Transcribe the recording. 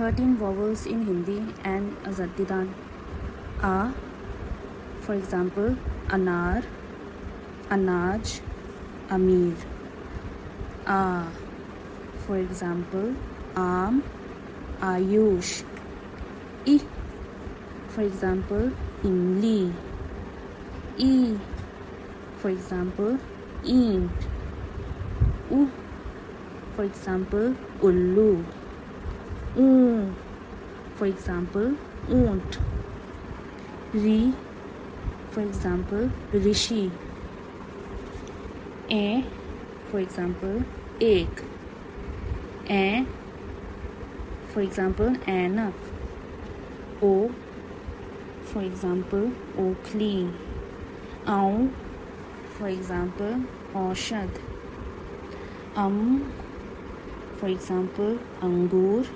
13 vowels in Hindi and Azadidan. A, for example, Anar, Anaj, Amir. A, for example, Aam, Ayush. I, for example, Imli. E, for example, Eent. U, for example, Ullu. U, for example, Oont. Ri, for example, Rishi. A, for example, Ek. A, for example, Anak. O, for example, Oakley. Aum, for example, Aushad. For example, Angur.